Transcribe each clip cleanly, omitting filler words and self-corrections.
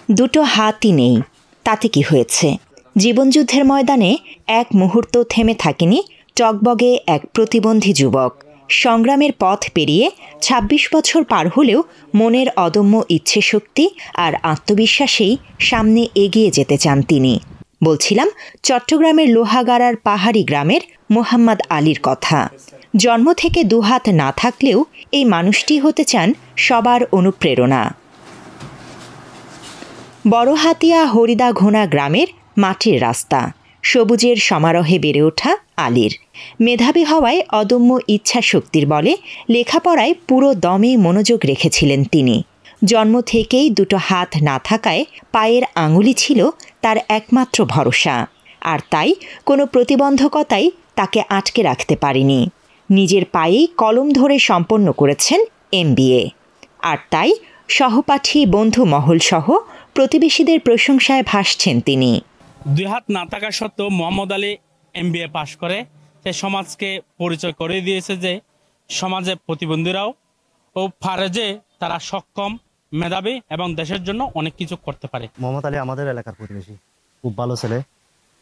দুটো হাতই নেই, তাতে কি হয়েছে? জীবনযুদ্ধের ময়দানে এক মুহূর্ত থেমে থাকেনি টগবগে এক প্রতিবন্ধী যুবক। সংগ্রামের পথ পেরিয়ে ২৬ বছর পার হলেও মনের অদম্য ইচ্ছেশক্তি আর আত্মবিশ্বাসেই সামনে এগিয়ে যেতে চান তিনি। বলছিলাম চট্টগ্রামের লোহাগাড়ার পাহাড়ি গ্রামের মোহাম্মদ আলীর কথা। জন্ম থেকে দুহাত না থাকলেও এই মানুষটি হতে চান সবার অনুপ্রেরণা। বড়হাতিয়া হরিদাঘোনা গ্রামের মাটির রাস্তা, সবুজের সমারোহে বেড়ে ওঠা আলীর। মেধাবী হওয়ায় অদম্য ইচ্ছা শক্তির বলে লেখাপড়ায় পুরো দমে মনোযোগ রেখেছিলেন তিনি। জন্ম থেকেই দুটো হাত না থাকায় পায়ের আঙুলি ছিল তার একমাত্র ভরসা, আর তাই কোনো প্রতিবন্ধকতাই তাকে আটকে রাখতে পারেনি। নিজের পায়েই কলম ধরে সম্পন্ন করেছেন MBA, আর তাই সহপাঠী বন্ধু মহলসহ প্রতিবেশীদের প্রশংসায় ভাসছেন তিনি। দুই হাত না থাকা সত্ত্বেও মোহাম্মদ আলী MBA পাশ করে সে সমাজকে পরিচয় করে দিয়েছে যে সমাজে প্রতিবন্ধীরাও পারে, যে তারা সক্ষম, মেধাবী এবং দেশের জন্য অনেক কিছু করতে পারে। মোহাম্মদ আলী আমাদের এলাকার প্রতিবেশী, খুব ভালো ছেলে।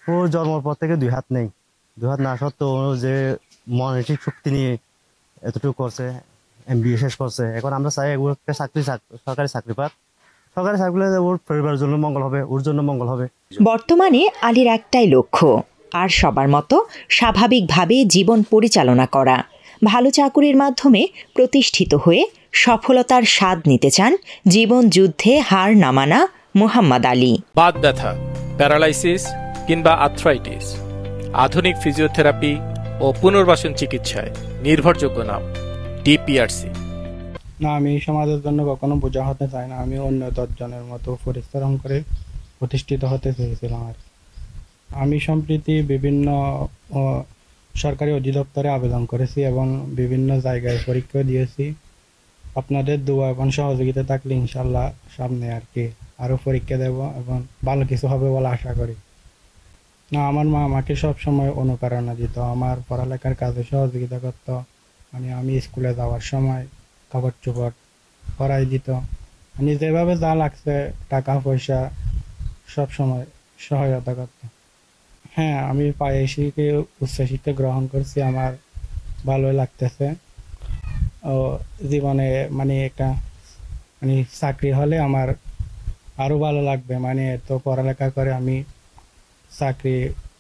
ওর জন্মের পর থেকে দুই হাত নেই, দুই হাত না সত্ত্বেও যে মানসিক শক্তি নিয়ে এতটুকু করছে, MBA শেষ করছে। এখন আমরা চাই একটা সরকারি চাকরি পাক, সরকারি চাকরি ওর পরিবারের জন্য মঙ্গল হবে, ওর জন্য মঙ্গল হবে। বর্তমানে আলীর একটাই লক্ষ্য, আর সবার মতো স্বাভাবিকভাবে জীবন পরিচালনা করা। ভালো চাকুরির মাধ্যমে প্রতিষ্ঠিত হয়ে সফলতার স্বাদ নিতে চান জীবন যুদ্ধে হার না মানা মোহাম্মদ আলী। বাত ব্যথা, প্যারালাইসিস কিংবা আর্থ্রাইটিস, আধুনিক ফিজিওথেরাপি ও পুনর্বাসন চিকিৎসায় নির্ভরযোগ্য নাম DPRC। না, আমি সমাজের জন্য কখনো বোঝা হতে চাই না। আমি অন্য 10 জনের মতো পরিশ্রম করে প্রতিষ্ঠিত হতে চেয়েছিলাম। আর আমি সম্প্রতি বিভিন্ন সরকারি অধিদপ্তরে আবেদন করেছি এবং বিভিন্ন জায়গায় পরীক্ষা দিয়েছি। আপনাদের দোয়া এবং সহযোগিতা থাকলে ইনশাল্লাহ সামনে আর কি আরও পরীক্ষা দেব এবং ভালো কিছু হবে বলে আশা করি। না, আমার মা আমাকে সবসময় অনুপ্রেরণা দিত, আমার পড়ালেখার কাজে সহযোগিতা করতো। আমি স্কুলে যাওয়ার সময় কাপড় চোপড় পরাই দিত। যেভাবে যা লাগছে টাকা পয়সা সবসময় সহায়তা করত। হ্যাঁ, আমি পায়ে শিখে উচ্চশিক্ষা গ্রহণ করছি, আমার ভালোই লাগতেছে। ও জীবনে একটা চাকরি হলে আমার আরও ভালো লাগবে। তো পড়ালেখা করে আমি চাকরি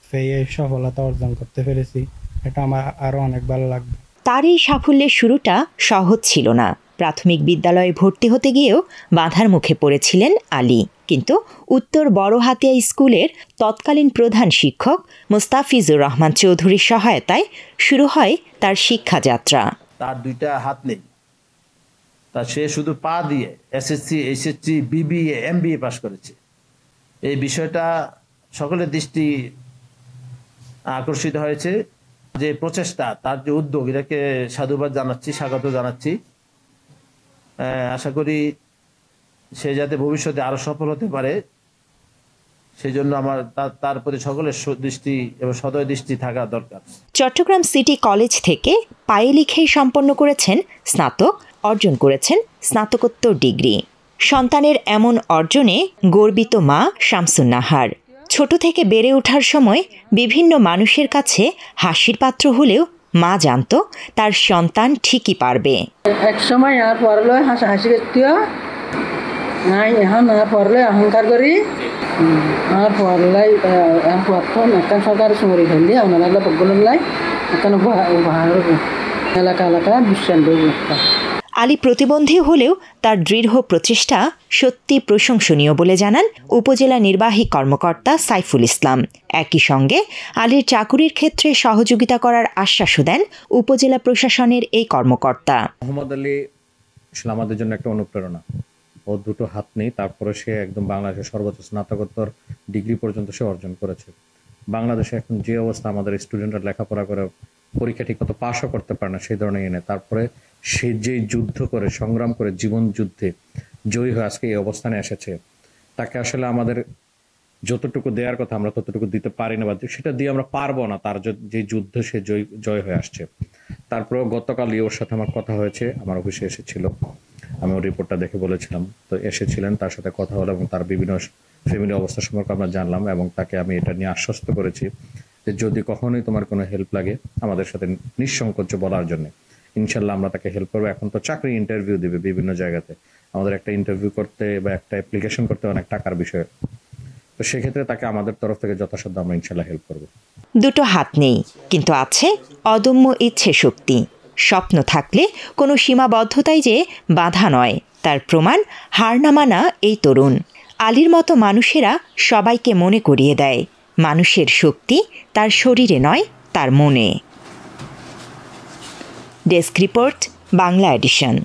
পেয়ে সফলতা অর্জন করতে পেরেছি, এটা আমার আরও অনেক ভালো লাগবে। তার এই সাফল্যের শুরুটা সহজ ছিল না। প্রাথমিক বিদ্যালয়ে ভর্তি হতে গিয়েও বাধার মুখে পড়েছিলেন আলী, কিন্তু উত্তর বড়হাতিয়া স্কুলের তৎকালীন প্রধান শিক্ষক মোস্তাফিজুর রহমান চৌধুরীর সহায়তায় শুরু হয় তার শিক্ষাযাত্রা। তার দুইটা হাত নেই, তা সে শুধু পা দিয়ে SSC, HSC, BBA, MBA পাশ করেছে। এই বিষয়টা সকলের দৃষ্টি আকর্ষিত হয়েছে। যে প্রচেষ্টা, তার যে উদ্যোগ, এটাকে সাধুবাদ জানাচ্ছি, স্বাগত জানাচ্ছি। আশা করি সে যাতে ভবিষ্যতে আরো সফল হতে পারে, সেই জন্য আমার তার প্রতি সকলের দৃষ্টি এবং সদয় দৃষ্টি থাকা দরকার। চট্টগ্রাম সিটি কলেজ থেকে পায়ে লিখেই সম্পন্ন করেছেন স্নাতক, অর্জন করেছেন স্নাতকোত্তর ডিগ্রি। সন্তানের এমন অর্জনে গর্বিত মা শামসুন নাহার। ছোট থেকে বেড়ে ওঠার সময় বিভিন্ন মানুষের কাছে হাসির পাত্র হলেও মা জানত তার সন্তান ঠিকই পারবে। এক সময় আর পড়লো হাসাহাসি করতেও, এখন আর পড়লে অহংকার করি, আর পড়লাই প্রথম এখন সরকার সুমরি ফেললি আপনারা বগুলাই এখন এলাকা বিশ্বাস দেব। আলী প্রতিবন্ধী হলেও তার দৃঢ় প্রচেষ্টা সত্যি প্রশংসনীয় বলে জানান উপজেলা নির্বাহী কর্মকর্তা সাইফুল ইসলাম। একই সঙ্গে আলীর চাকুরির ক্ষেত্রে সহযোগিতা করার আশ্বাসও দেন উপজেলা প্রশাসনের এই কর্মকর্তা। মোহাম্মদ আলী আসলে আমাদের জন্য একটা অনুপ্রেরণা। ও দুটো হাত নেই, তারপরে সে একদম বাংলাদেশের সর্বোচ্চ স্নাতকোত্তর ডিগ্রি পর্যন্ত সে অর্জন করেছে। বাংলাদেশে এখন যে অবস্থা, আমাদের স্টুডেন্টরা লেখাপড়া করে পরীক্ষা ঠিক মতো পাশও করতে পারে না, সেই ধরনের এনে তারপরে সে যে যুদ্ধ করে, সংগ্রাম করে, জীবন যুদ্ধে জয়ী হয়ে আজকে এই অবস্থানে এসেছে, তাকে আসলে আমাদের যতটুকু দেওয়ার কথা আমরা ততটুকু দিতে পারি না, বা সেটা দিয়ে আমরা পারবো না। তার যে যুদ্ধ, সে জয় হয়ে আসছে। তারপরেও গতকালই ওর সাথে আমার কথা হয়েছে, আমার অফিসে এসেছিল। আমি ওর রিপোর্টটা দেখে বলেছিলাম, তো এসেছিলেন, তার সাথে কথা হলো এবং তার বিভিন্ন ফ্যামিলি অবস্থা সম্পর্কে আমরা জানলাম এবং তাকে আমি এটা নিয়ে আশ্বস্ত করেছি যে যদি কখনোই তোমার কোনো হেল্প লাগে আমাদের সাথে নিঃসংকোচে বলার জন্য, ইনশাল্লাহ আমরা তাকে হেল্প করবো। এখন তো চাকরি ইন্টারভিউ দিবে বিভিন্ন জায়গাতে, আমাদের একটা ইন্টারভিউ করতে বা একটা অ্যাপ্লিকেশন করতে অনেক টাকার বিষয়, তো সেক্ষেত্রে তাকে আমাদের তরফ থেকে যথাসাধ্য আমরা ইনশাল্লাহ হেল্প করবো। দুটো হাত নেই, কিন্তু আছে অদম্য ইচ্ছে শক্তি। স্বপ্ন থাকলে কোনো সীমাবদ্ধতাই যে বাধা নয়, তার প্রমাণ হার না মানা এই তরুণ। আলীর মতো মানুষেরা সবাইকে মনে করিয়ে দেয় মানুষের শক্তি তার শরীরে নয়, তার মনে। Desk report, Bangla addition.